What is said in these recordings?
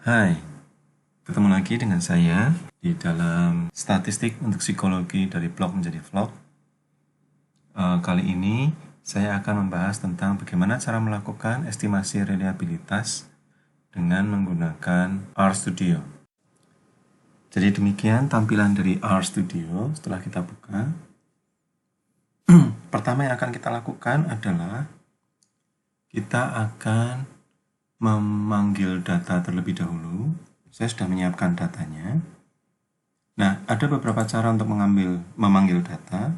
Hai, ketemu lagi dengan saya di dalam statistik untuk psikologi dari blog menjadi vlog. Kali ini saya akan membahas tentang bagaimana cara melakukan estimasi reliabilitas dengan menggunakan RStudio. Jadi demikian tampilan dari RStudio setelah kita buka. Pertama yang akan kita lakukan adalah kita akan memanggil data terlebih dahulu. Saya sudah menyiapkan datanya. Nah, ada beberapa cara untuk memanggil data.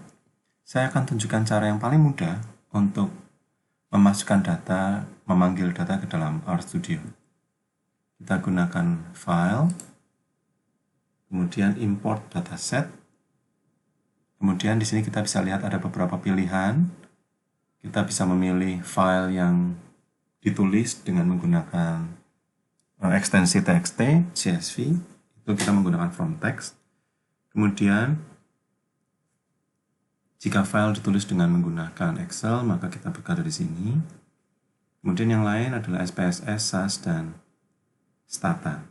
Saya akan tunjukkan cara yang paling mudah untuk memasukkan data, memanggil data ke dalam RStudio. Kita gunakan file, kemudian import dataset. Kemudian di sini kita bisa lihat ada beberapa pilihan. Kita bisa memilih file yang ditulis dengan menggunakan ekstensi txt, CSV, itu kita menggunakan from text. Kemudian, jika file ditulis dengan menggunakan Excel, maka kita buka dari sini. Kemudian yang lain adalah SPSS, SAS, dan Stata.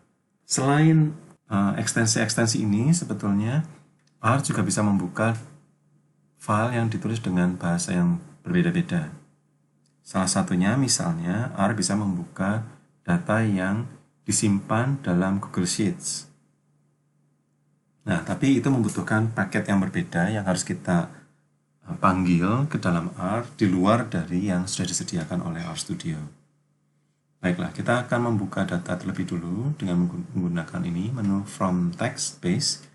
Selain ekstensi-ekstensi ini, sebetulnya R juga bisa membuka file yang ditulis dengan bahasa yang berbeda-beda. Salah satunya misalnya R bisa membuka data yang disimpan dalam Google Sheets. Nah, tapi itu membutuhkan paket yang berbeda yang harus kita panggil ke dalam R di luar dari yang sudah disediakan oleh RStudio. Baiklah, kita akan membuka data terlebih dulu dengan menggunakan ini, menu From Text Base,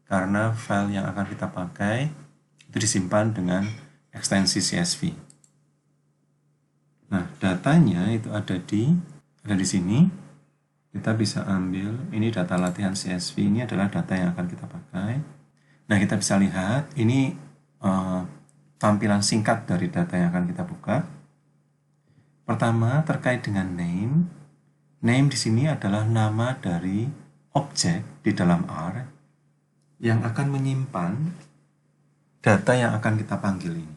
karena file yang akan kita pakai itu disimpan dengan ekstensi CSV. Nah, datanya itu ada di sini. Kita bisa ambil, ini data latihan CSV, ini adalah data yang akan kita pakai. Nah, kita bisa lihat, ini tampilan singkat dari data yang akan kita buka. Pertama, terkait dengan name. Name di sini adalah nama dari objek di dalam R yang akan menyimpan data yang akan kita panggil ini.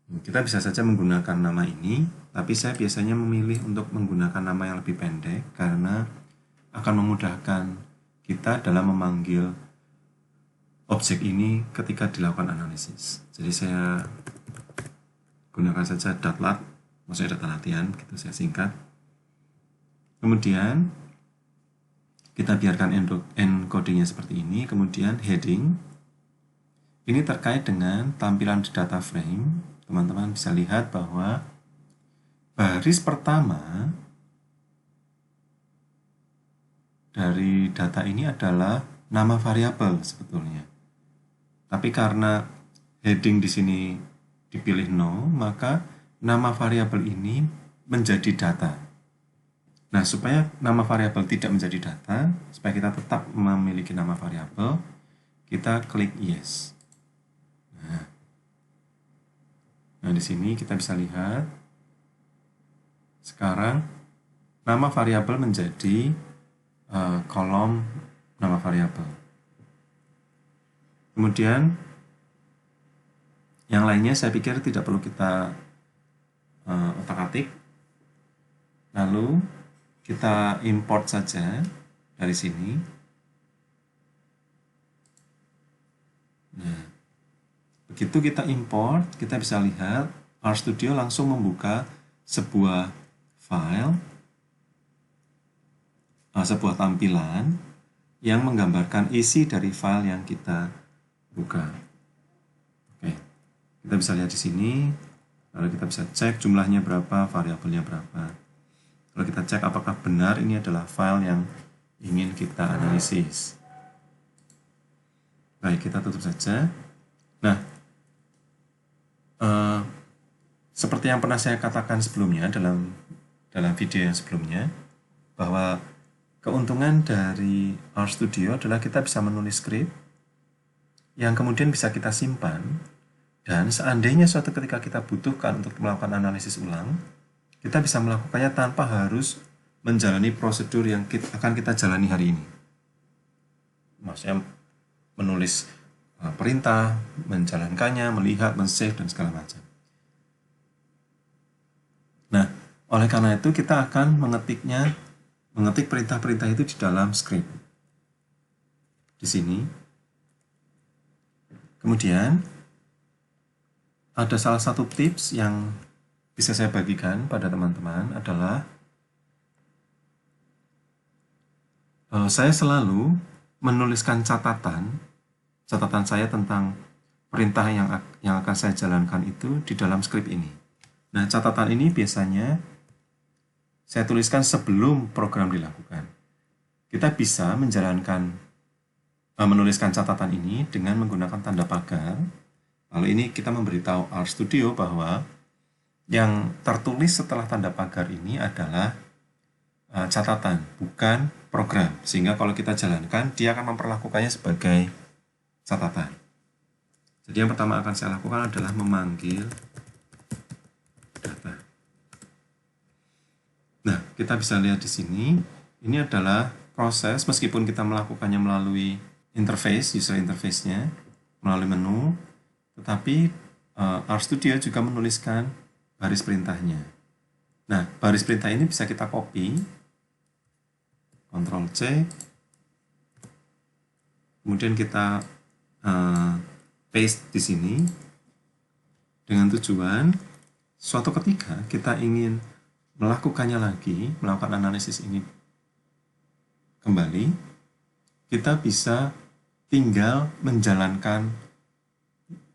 Kita bisa saja menggunakan nama ini, tapi saya biasanya memilih untuk menggunakan nama yang lebih pendek karena akan memudahkan kita dalam memanggil objek ini ketika dilakukan analisis. Jadi saya gunakan saja .lat, maksudnya data latihan, gitu saya singkat. Kemudian kita biarkan encodingnya seperti ini. Kemudian heading, ini terkait dengan tampilan di data frame. Teman-teman bisa lihat bahwa baris pertama dari data ini adalah nama variabel sebetulnya. Tapi karena heading di sini dipilih no, maka nama variabel ini menjadi data. Nah, supaya nama variabel tidak menjadi data, supaya kita tetap memiliki nama variabel, kita klik yes. Nah, di sini kita bisa lihat sekarang nama variabel menjadi kolom nama variabel. Kemudian yang lainnya saya pikir tidak perlu kita otak-atik. Lalu kita import saja dari sini. Nah, begitu kita import, kita bisa lihat RStudio langsung membuka sebuah file, sebuah tampilan yang menggambarkan isi dari file yang kita buka. Oke, kita bisa lihat di sini, lalu kita bisa cek jumlahnya berapa, variabelnya berapa. Lalu kita cek apakah benar ini adalah file yang ingin kita analisis. Baik, kita tutup saja. Nah, seperti yang pernah saya katakan sebelumnya dalam video yang sebelumnya, bahwa keuntungan dari RStudio adalah kita bisa menulis skrip yang kemudian bisa kita simpan, dan seandainya suatu ketika kita butuhkan untuk melakukan analisis ulang, kita bisa melakukannya tanpa harus menjalani prosedur yang akan kita jalani hari ini. Maksudnya menulis perintah, menjalankannya, melihat, men-save, dan segala macam. Nah, oleh karena itu kita akan mengetiknya mengetik perintah-perintah itu di dalam script. Di sini. Kemudian ada salah satu tips yang bisa saya bagikan pada teman-teman adalah saya selalu menuliskan catatan saya tentang perintah yang akan saya jalankan itu di dalam script ini. Nah, catatan ini biasanya saya tuliskan sebelum program dilakukan. Kita bisa menuliskan catatan ini dengan menggunakan tanda pagar. Lalu ini kita memberitahu RStudio bahwa yang tertulis setelah tanda pagar ini adalah catatan, bukan program. Sehingga kalau kita jalankan, dia akan memperlakukannya sebagai catatan. Jadi yang pertama akan saya lakukan adalah memanggil data. Nah, kita bisa lihat di sini, ini adalah proses meskipun kita melakukannya melalui interface, user interface-nya, melalui menu, tetapi RStudio juga menuliskan baris perintahnya. Nah, baris perintah ini bisa kita copy, Ctrl C, kemudian kita paste di sini, dengan tujuan suatu ketika kita ingin melakukannya lagi, melakukan analisis ini kembali, kita bisa tinggal menjalankan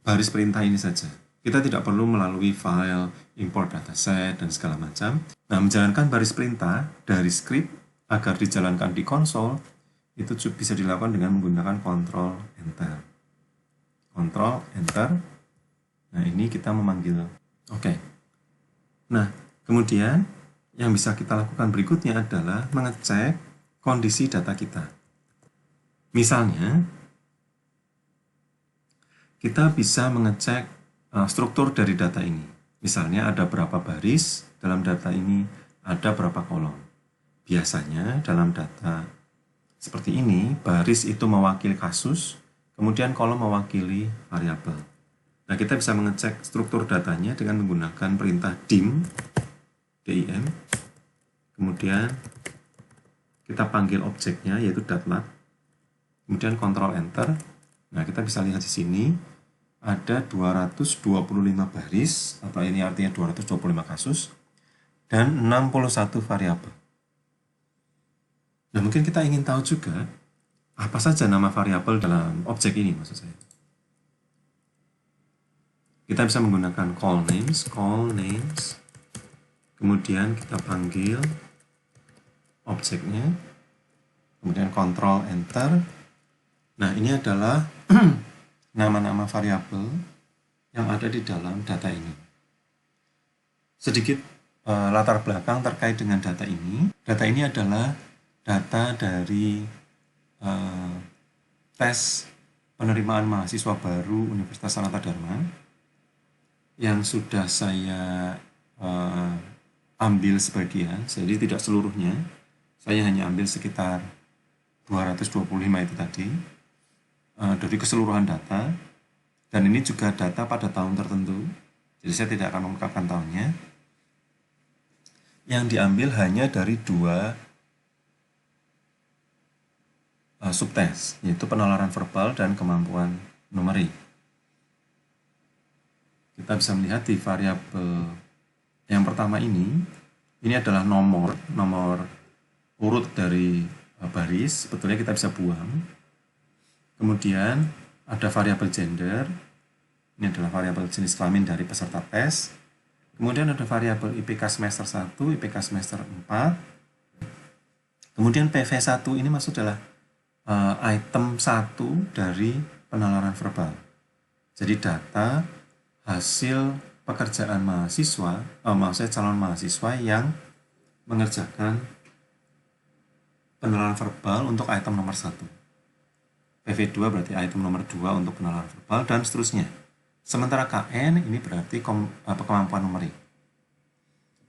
baris perintah ini saja. Kita tidak perlu melalui file, import dataset, dan segala macam. Nah, menjalankan baris perintah dari script agar dijalankan di konsol, itu bisa dilakukan dengan menggunakan Ctrl Enter. Ctrl Enter. Nah, ini kita memanggil. Oke. Nah, kemudian yang bisa kita lakukan berikutnya adalah mengecek kondisi data kita. Misalnya, kita bisa mengecek struktur dari data ini. Misalnya ada berapa baris dalam data ini, ada berapa kolom. Biasanya dalam data seperti ini, baris itu mewakili kasus, kemudian kolom mewakili variabel. Nah, kita bisa mengecek struktur datanya dengan menggunakan perintah dim, dim, kemudian kita panggil objeknya yaitu datlat, kemudian Ctrl Enter. Nah, kita bisa lihat di sini ada 225 baris, atau ini artinya 225 kasus, dan 61 variabel. Nah, mungkin kita ingin tahu juga apa saja nama variabel dalam objek ini, maksud saya. Kita bisa menggunakan call names, kemudian kita panggil objeknya, kemudian Ctrl Enter. Nah, ini adalah nama-nama variabel yang ada di dalam data ini. Sedikit latar belakang terkait dengan data ini. Data ini adalah data dari tes penerimaan mahasiswa baru Universitas Sanata Dharma yang sudah saya ambil sebagian, jadi tidak seluruhnya. Saya hanya ambil sekitar 225 itu tadi dari keseluruhan data, dan ini juga data pada tahun tertentu, jadi saya tidak akan mengungkapkan tahunnya. Yang diambil hanya dari dua subtes, yaitu penalaran verbal dan kemampuan numerik. Kita bisa melihat di variabel yang pertama ini adalah nomor urut dari baris, sebetulnya kita bisa buang. Kemudian ada variabel gender, ini adalah variabel jenis kelamin dari peserta tes. Kemudian ada variabel IPK semester 1, IPK semester 4. Kemudian PV1 ini maksud adalah item 1 dari penalaran verbal. Jadi data hasil pekerjaan mahasiswa, maksudnya calon mahasiswa yang mengerjakan penalaran verbal untuk item nomor 1. PV2 berarti item nomor 2 untuk penalaran verbal, dan seterusnya. Sementara KN ini berarti kemampuan numerik.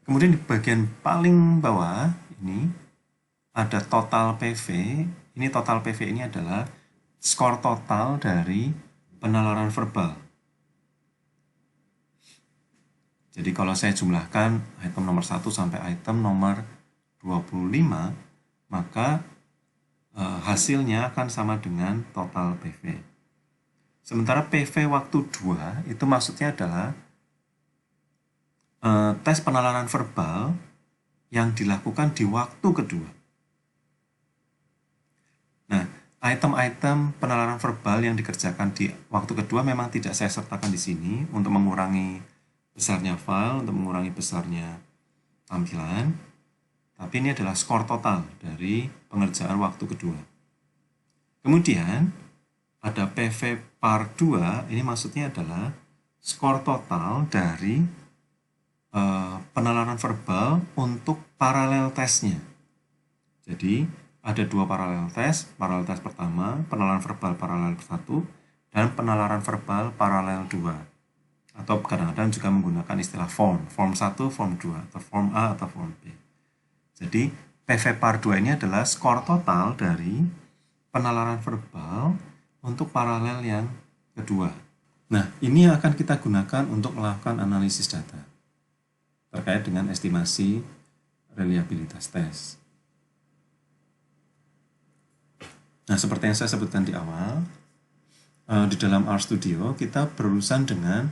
Kemudian di bagian paling bawah ini ada total PV. Ini total PV ini adalah skor total dari penalaran verbal. Jadi kalau saya jumlahkan item nomor 1 sampai item nomor 25, maka hasilnya akan sama dengan total PV. Sementara PV waktu 2 itu maksudnya adalah tes penalaran verbal yang dilakukan di waktu kedua. Nah, item-item penalaran verbal yang dikerjakan di waktu kedua memang tidak saya sertakan di sini untuk mengurangi besarnya file, untuk mengurangi besarnya tampilan. Tapi ini adalah skor total dari pengerjaan waktu kedua. Kemudian ada PV par 2, ini maksudnya adalah skor total dari penalaran verbal untuk paralel tesnya. Jadi ada 2 paralel tes pertama, penalaran verbal paralel 1, dan penalaran verbal paralel 2. Atau kadang-kadang juga menggunakan istilah form 1, form 2, atau form A atau form B. Jadi PV par 2 ini adalah skor total dari penalaran verbal untuk paralel yang kedua. Nah, ini yang akan kita gunakan untuk melakukan analisis data terkait dengan estimasi reliabilitas tes. Nah, seperti yang saya sebutkan di awal, di dalam RStudio kita berurusan dengan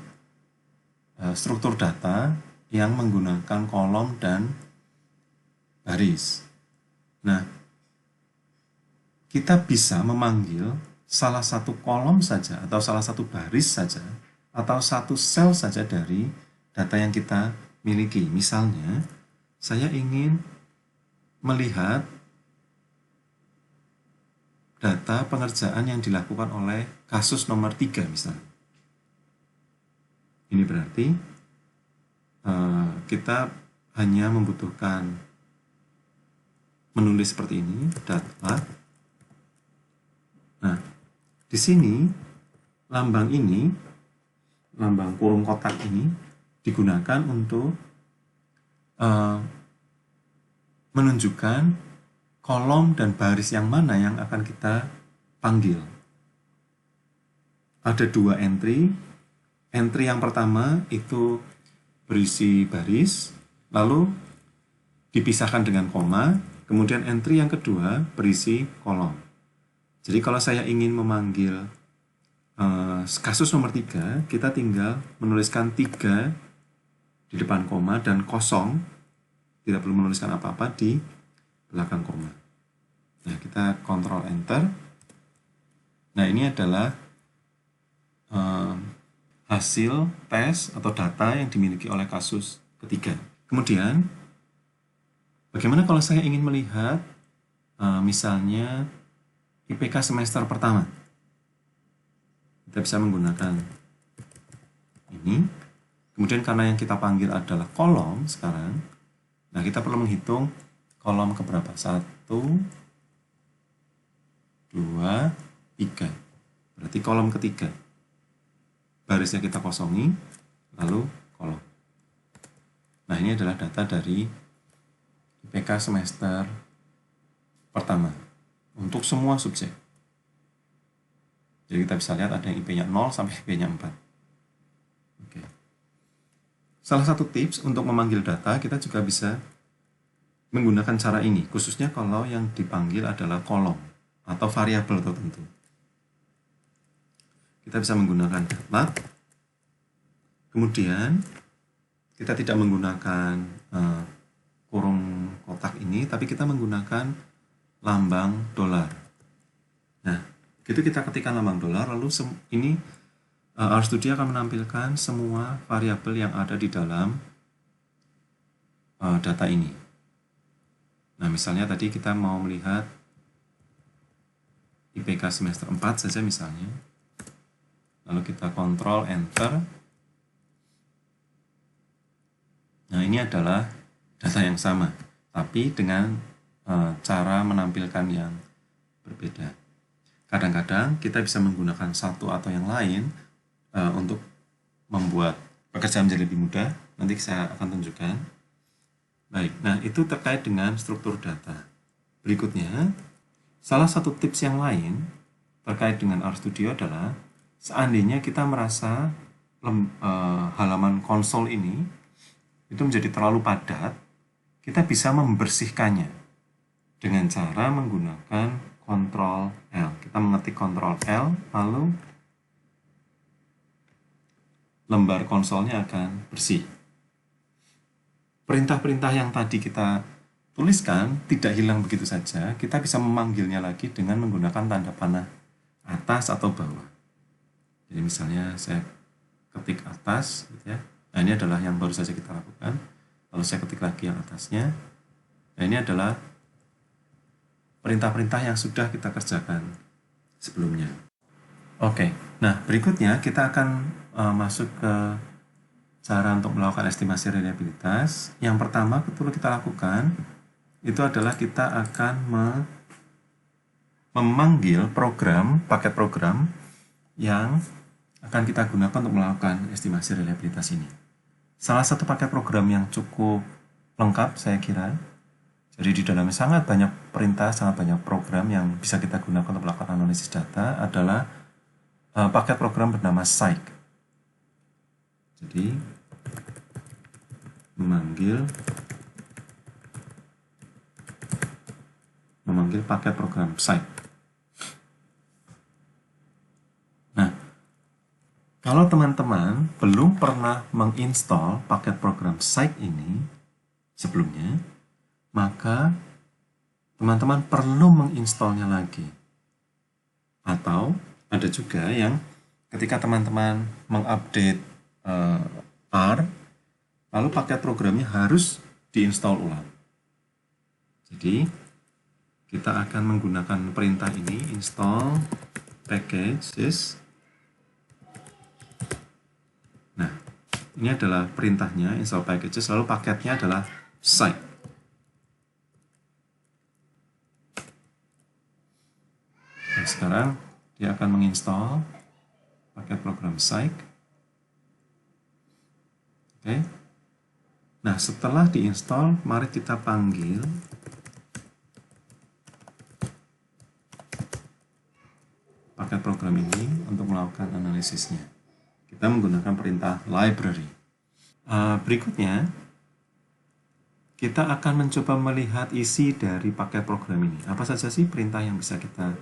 struktur data yang menggunakan kolom dan baris. Nah, kita bisa memanggil salah satu kolom saja atau salah satu baris saja atau satu sel saja dari data yang kita miliki. Misalnya, saya ingin melihat data pengerjaan yang dilakukan oleh kasus nomor 3 misalnya. Ini berarti kita hanya membutuhkan menulis seperti ini, data. Nah, di sini lambang kurung kotak ini digunakan untuk menunjukkan kolom dan baris yang mana yang akan kita panggil. Ada 2 entry. Entry yang pertama itu berisi baris, lalu dipisahkan dengan koma. Kemudian entry yang kedua berisi kolom. Jadi kalau saya ingin memanggil kasus nomor 3, kita tinggal menuliskan 3 di depan koma dan kosong. Tidak perlu menuliskan apa-apa di belakang koma. Nah, kita kontrol enter. Nah, ini adalah hasil tes atau data yang dimiliki oleh kasus ketiga. Kemudian, bagaimana kalau saya ingin melihat misalnya IPK semester pertama? Kita bisa menggunakan ini. Kemudian karena yang kita panggil adalah kolom sekarang, nah kita perlu menghitung kolom keberapa? 1, 2, 3. Berarti kolom ketiga. Barisnya kita kosongi, lalu kolom. Nah, ini adalah data dari IPK semester pertama untuk semua subjek. Jadi kita bisa lihat ada yang IP-nya 0 sampai IP-nya 4. Oke. Salah satu tips untuk memanggil data, kita juga bisa menggunakan cara ini, khususnya kalau yang dipanggil adalah kolom atau variabel tertentu. Kita bisa menggunakan data, kemudian kita tidak menggunakan kurung kotak ini, tapi kita menggunakan lambang dolar. Nah, begitu kita ketikkan lambang dolar, lalu ini RStudio akan menampilkan semua variabel yang ada di dalam data ini. Nah, misalnya tadi kita mau melihat IPK semester 4 saja misalnya. Lalu kita kontrol enter. Nah, ini adalah data yang sama, tapi dengan cara menampilkan yang berbeda. Kadang-kadang kita bisa menggunakan satu atau yang lain untuk membuat pekerjaan menjadi lebih mudah. Nanti saya akan tunjukkan. Baik, nah itu terkait dengan struktur data. Berikutnya, salah satu tips yang lain terkait dengan RStudio adalah seandainya kita merasa halaman konsol ini itu menjadi terlalu padat, kita bisa membersihkannya. dengan cara menggunakan Ctrl L. Kita mengetik Ctrl L, lalu lembar konsolnya akan bersih. Perintah-perintah yang tadi kita tuliskan tidak hilang begitu saja. Kita bisa memanggilnya lagi dengan menggunakan tanda panah atas atau bawah. Jadi misalnya saya ketik atas, gitu ya. Nah, ini adalah yang baru saja kita lakukan. Lalu saya ketik lagi yang atasnya. Nah, ini adalah perintah-perintah yang sudah kita kerjakan sebelumnya. Oke, nah berikutnya kita akan masuk ke cara untuk melakukan estimasi reliabilitas. Yang pertama perlu kita lakukan itu adalah kita akan memanggil program, paket program yang akan kita gunakan untuk melakukan estimasi reliabilitas ini. Salah satu paket program yang cukup lengkap saya kira. Jadi di dalamnya sangat banyak perintah, sangat banyak program yang bisa kita gunakan untuk melakukan analisis data adalah paket program bernama Psych. Jadi memanggil paket program Psych. Nah, kalau teman-teman belum pernah menginstall paket program Psych ini sebelumnya, maka teman-teman perlu menginstalnya lagi. Atau ada juga yang ketika teman-teman mengupdate R, lalu paket programnya harus diinstal ulang. Jadi kita akan menggunakan perintah ini, install packages. Nah, ini adalah perintahnya, install packages, lalu paketnya adalah Psych. Nah, sekarang dia akan menginstal paket program Psych. Oke. Nah, setelah diinstal, mari kita panggil paket program ini untuk melakukan analisisnya. Kita menggunakan perintah library. Berikutnya, kita akan mencoba melihat isi dari paket program ini. Apa saja sih perintah yang bisa kita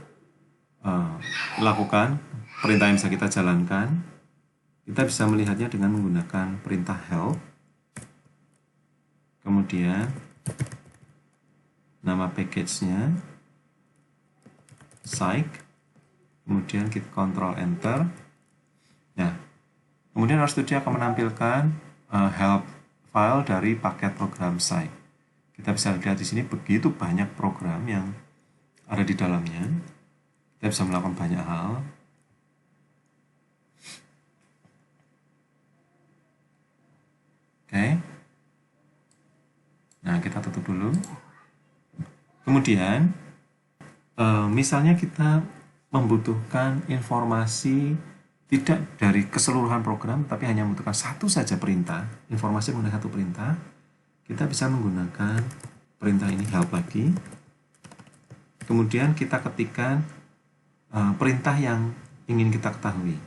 lakukan, perintah yang bisa kita jalankan? Kita bisa melihatnya dengan menggunakan perintah help. Kemudian nama package-nya Psych. Kemudian kita Ctrl Enter. Nah, kemudian RStudio akan menampilkan help file dari paket program Psych. Kita bisa lihat di sini begitu banyak program yang ada di dalamnya. Kita bisa melakukan banyak hal. Oke. Nah, kita tutup dulu. Kemudian, misalnya kita membutuhkan informasi tidak dari keseluruhan program, tapi hanya membutuhkan satu saja perintah, informasi mengenai satu perintah, kita bisa menggunakan perintah ini help lagi. Kemudian kita ketikkan perintah yang ingin kita ketahui.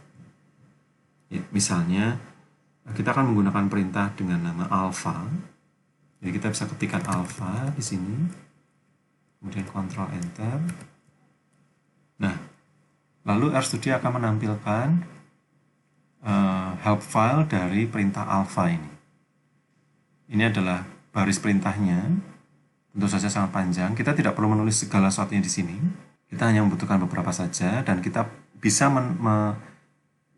Ya, misalnya, kita akan menggunakan perintah dengan nama alpha. Jadi kita bisa ketikkan alpha di sini, kemudian Ctrl Enter. Nah, lalu RStudio akan menampilkan help file dari perintah alpha ini. Ini adalah baris perintahnya, tentu saja sangat panjang. Kita tidak perlu menulis segala sesuatunya di sini. Kita hanya membutuhkan beberapa saja, dan kita bisa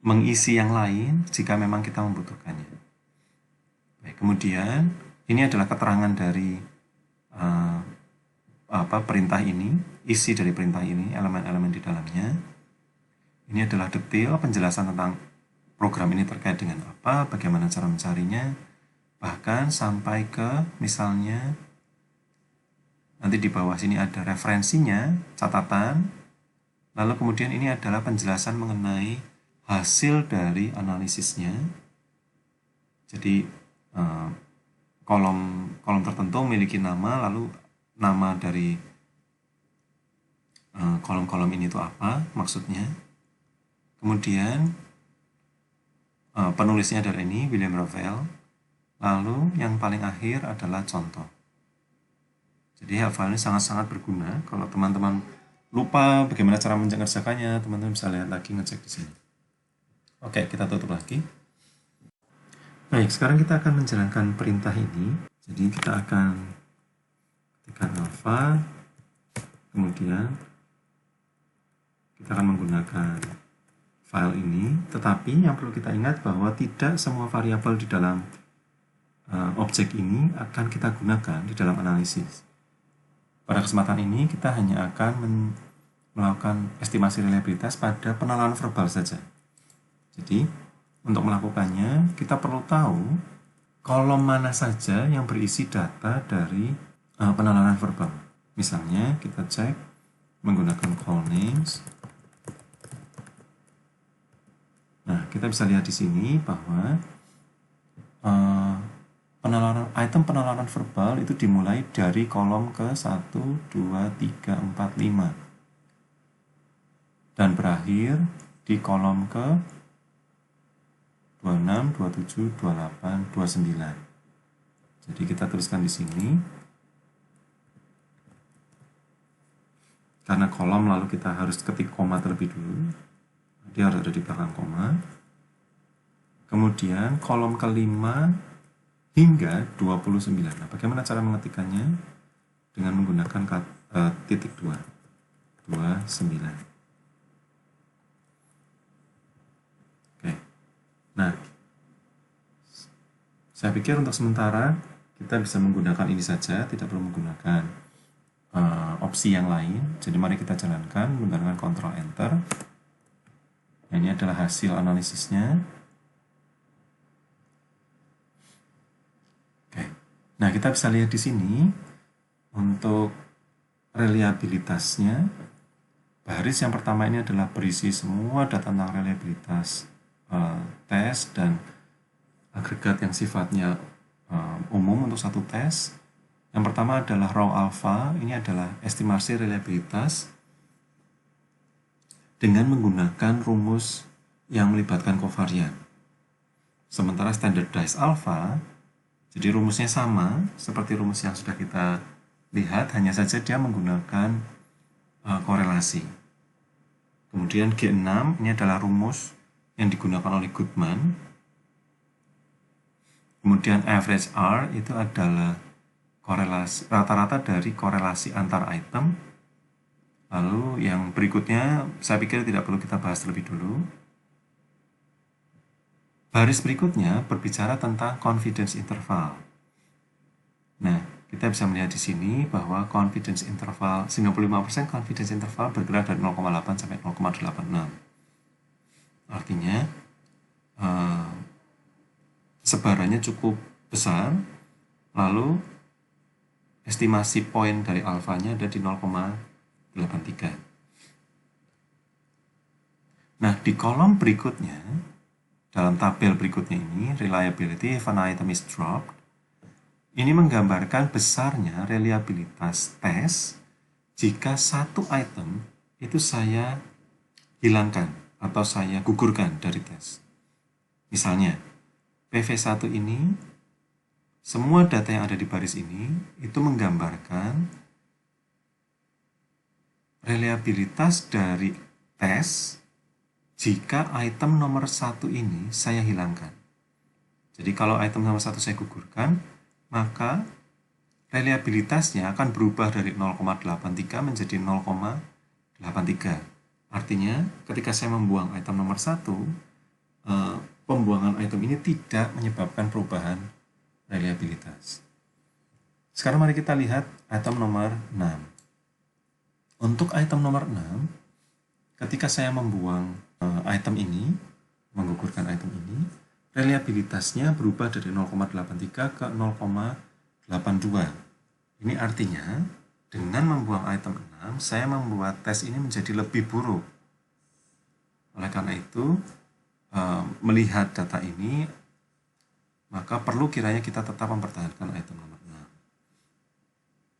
mengisi yang lain jika memang kita membutuhkannya. Baik, kemudian ini adalah keterangan dari perintah ini, isi dari perintah ini, elemen-elemen di dalamnya. Ini adalah detail penjelasan tentang program ini terkait dengan apa, bagaimana cara mencarinya, bahkan sampai ke misalnya nanti di bawah sini ada referensinya, catatan, lalu kemudian ini adalah penjelasan mengenai hasil dari analisisnya. Jadi kolom tertentu memiliki nama, lalu nama dari kolom-kolom ini itu apa maksudnya. Kemudian penulisnya adalah ini, William Ravel. Lalu yang paling akhir adalah contoh. Jadi help file ini sangat-sangat berguna. Kalau teman-teman lupa bagaimana cara mengerjakannya, teman-teman bisa lihat lagi, ngecek di sini. Oke, kita tutup lagi. Baik, sekarang kita akan menjalankan perintah ini. Jadi kita akan ketikkan alpha, kemudian kita akan menggunakan file ini, tetapi yang perlu kita ingat bahwa tidak semua variabel di dalam objek ini akan kita gunakan di dalam analisis. Pada kesempatan ini kita hanya akan melakukan estimasi reliabilitas pada penelaran verbal saja. Jadi untuk melakukannya kita perlu tahu kolom mana saja yang berisi data dari penelaran verbal. Misalnya kita cek menggunakan call names. Nah, kita bisa lihat di sini bahwa item penelaran verbal itu dimulai dari kolom ke 1, 2, 3, 4, 5 dan berakhir di kolom ke 26, 27, 28, 29. Jadi kita tuliskan di sini. Karena kolom lalu kita harus ketik koma terlebih dulu. Dia harus ada di belakang koma. Kemudian kolom kelima hingga 29. Nah, bagaimana cara mengetikkannya? Dengan menggunakan titik 2. 29. Oke. Nah, saya pikir untuk sementara kita bisa menggunakan ini saja, tidak perlu menggunakan opsi yang lain. Jadi mari kita jalankan menggunakan Ctrl Enter. Nah, ini adalah hasil analisisnya. Oke. Nah, kita bisa lihat di sini untuk reliabilitasnya. Baris yang pertama ini adalah berisi semua data tentang reliabilitas tes dan agregat yang sifatnya umum untuk satu tes. Yang pertama adalah raw alpha, ini adalah estimasi reliabilitas dengan menggunakan rumus yang melibatkan kovarian. Sementara standardized alpha, jadi rumusnya sama seperti rumus yang sudah kita lihat, hanya saja dia menggunakan korelasi. Kemudian G6 ini adalah rumus yang digunakan oleh Goodman. Kemudian average R itu adalah korelasi rata-rata dari korelasi antar item. Lalu yang berikutnya saya pikir tidak perlu kita bahas terlebih dulu. Baris berikutnya berbicara tentang confidence interval. Nah, kita bisa melihat di sini bahwa confidence interval 95% confidence interval bergerak dari 0,8 sampai 0,86. Artinya sebarannya cukup besar, lalu estimasi poin dari alfanya ada di 0,83. Nah, di kolom berikutnya, dalam tabel berikutnya ini, reliability if an item is dropped, ini menggambarkan besarnya reliabilitas tes jika satu item itu saya hilangkan atau saya gugurkan dari tes. Misalnya, PV1 ini, semua data yang ada di baris ini, itu menggambarkan reliabilitas dari tes jika item nomor 1 ini saya hilangkan. Jadi kalau item nomor 1 saya gugurkan, maka reliabilitasnya akan berubah dari 0,83 menjadi 0,83. Artinya, ketika saya membuang item nomor 1, pembuangan item ini tidak menyebabkan perubahan reliabilitas. Sekarang mari kita lihat item nomor 6. Untuk item nomor 6, ketika saya membuang item ini, menggugurkan item ini, reliabilitasnya berubah dari 0,83 ke 0,82. Ini artinya, dengan membuang item 6, saya membuat tes ini menjadi lebih buruk. Oleh karena itu, melihat data ini, maka perlu kiranya kita tetap mempertahankan item nomor 6.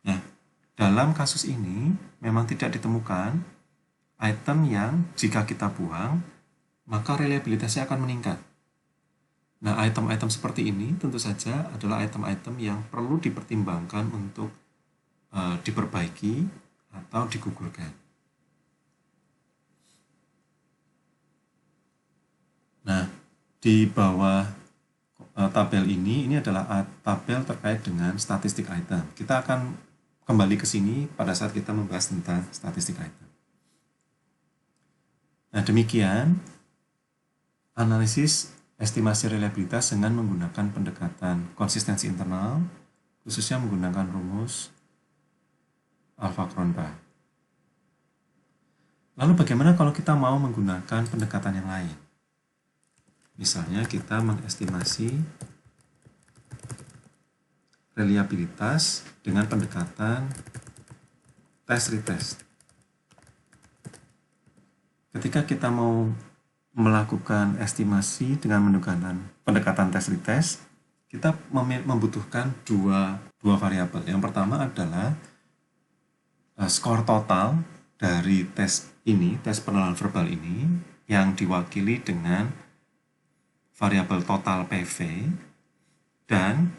Nah, dalam kasus ini, memang tidak ditemukan item yang jika kita buang, maka reliabilitasnya akan meningkat. Nah, item-item seperti ini tentu saja adalah item-item yang perlu dipertimbangkan untuk diperbaiki atau digugurkan. Nah, di bawah tabel ini adalah tabel terkait dengan statistik item. Kita akan kembali ke sini pada saat kita membahas tentang statistik item. Nah, demikian analisis estimasi reliabilitas dengan menggunakan pendekatan konsistensi internal, khususnya menggunakan rumus Alpha-Cronbach. Lalu bagaimana kalau kita mau menggunakan pendekatan yang lain? Misalnya kita mengestimasi reliabilitas dengan pendekatan test-retest. Ketika kita mau melakukan estimasi dengan menggunakan pendekatan test-retest, kita membutuhkan dua variabel. Yang pertama adalah skor total dari tes ini, tes pengenalan verbal ini, yang diwakili dengan variabel total PV, dan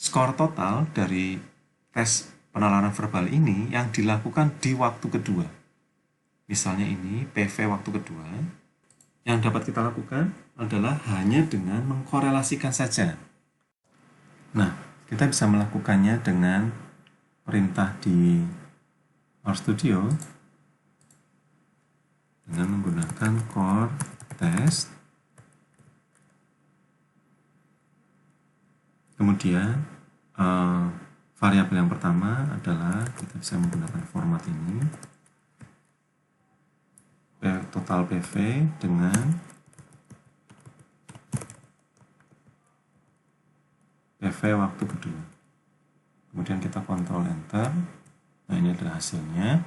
skor total dari tes penalaran verbal ini yang dilakukan di waktu kedua. Misalnya ini PV waktu kedua. Yang dapat kita lakukan adalah hanya dengan mengkorelasikan saja. Nah, kita bisa melakukannya dengan perintah di RStudio dengan menggunakan core test. Kemudian variabel yang pertama adalah kita bisa menggunakan format ini, total PV dengan PV waktu kedua. Kemudian kita kontrol enter. Nah, ini adalah hasilnya.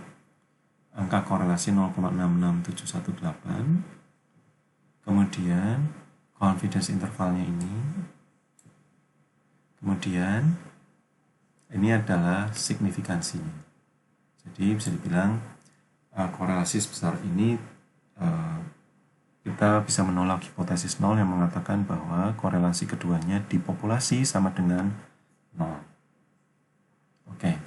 Angka korelasi 0,66718. Kemudian confidence intervalnya ini. Kemudian ini adalah signifikansinya. Jadi bisa dibilang korelasi sebesar ini kita bisa menolak hipotesis 0 yang mengatakan bahwa korelasi keduanya di populasi sama dengan 0. Oke.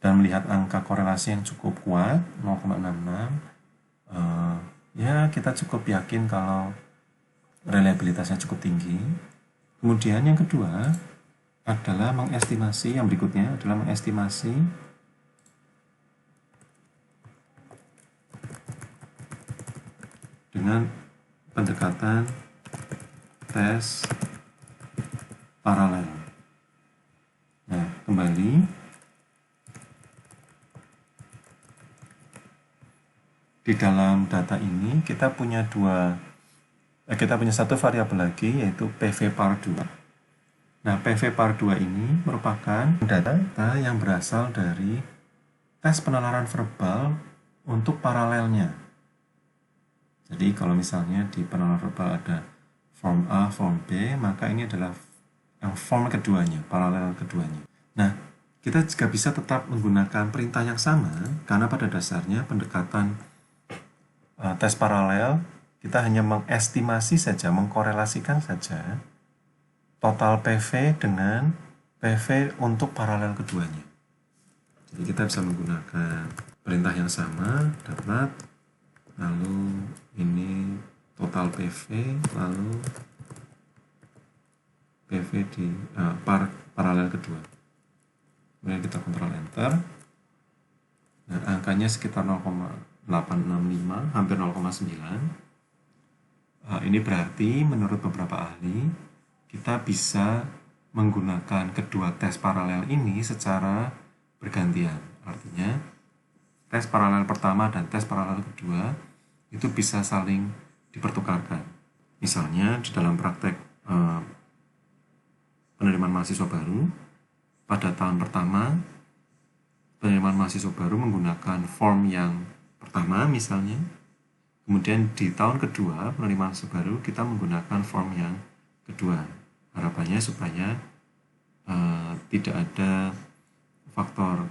Dan melihat angka korelasi yang cukup kuat, 0,66, ya kita cukup yakin kalau reliabilitasnya cukup tinggi. Kemudian yang kedua adalah mengestimasi, yang berikutnya adalah mengestimasi dengan pendekatan tes paralel. Nah, kembali di dalam data ini kita punya satu variabel lagi, yaitu PV par 2. Nah, PV par 2 ini merupakan data yang berasal dari tes penalaran verbal untuk paralelnya. Jadi kalau misalnya di penalaran verbal ada form A, form B, maka ini adalah yang form keduanya, paralel keduanya. Nah, kita juga bisa tetap menggunakan perintah yang sama, karena pada dasarnya pendekatan tes paralel, kita hanya mengestimasi saja, mengkorelasikan saja total PV dengan PV untuk paralel keduanya. Jadi kita bisa menggunakan perintah yang sama, dapat, lalu ini total PV, lalu PV di paralel kedua. Kemudian kita kontrol enter. Nah, angkanya sekitar 0,865, hampir 0,9. Ini berarti menurut beberapa ahli, kita bisa menggunakan kedua tes paralel ini secara bergantian. Artinya, tes paralel pertama dan tes paralel kedua itu bisa saling dipertukarkan. Misalnya, di dalam praktek penerimaan mahasiswa baru, pada tahun pertama, penerimaan mahasiswa baru menggunakan form yang pertama misalnya, kemudian di tahun kedua, penerimaan mahasiswa baru, kita menggunakan form yang kedua. Harapannya supaya tidak ada faktor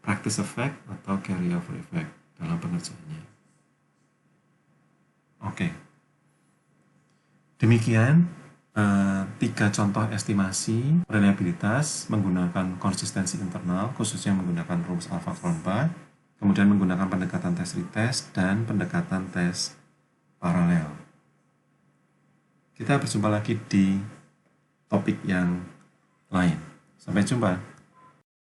practice effect atau carryover effect dalam pengerjaannya. Oke. Demikian 3 contoh estimasi reliabilitas menggunakan konsistensi internal, khususnya menggunakan rumus alpha Cronbach, kemudian menggunakan pendekatan tes retest dan pendekatan tes paralel. Kita berjumpa lagi di topik yang lain. Sampai jumpa.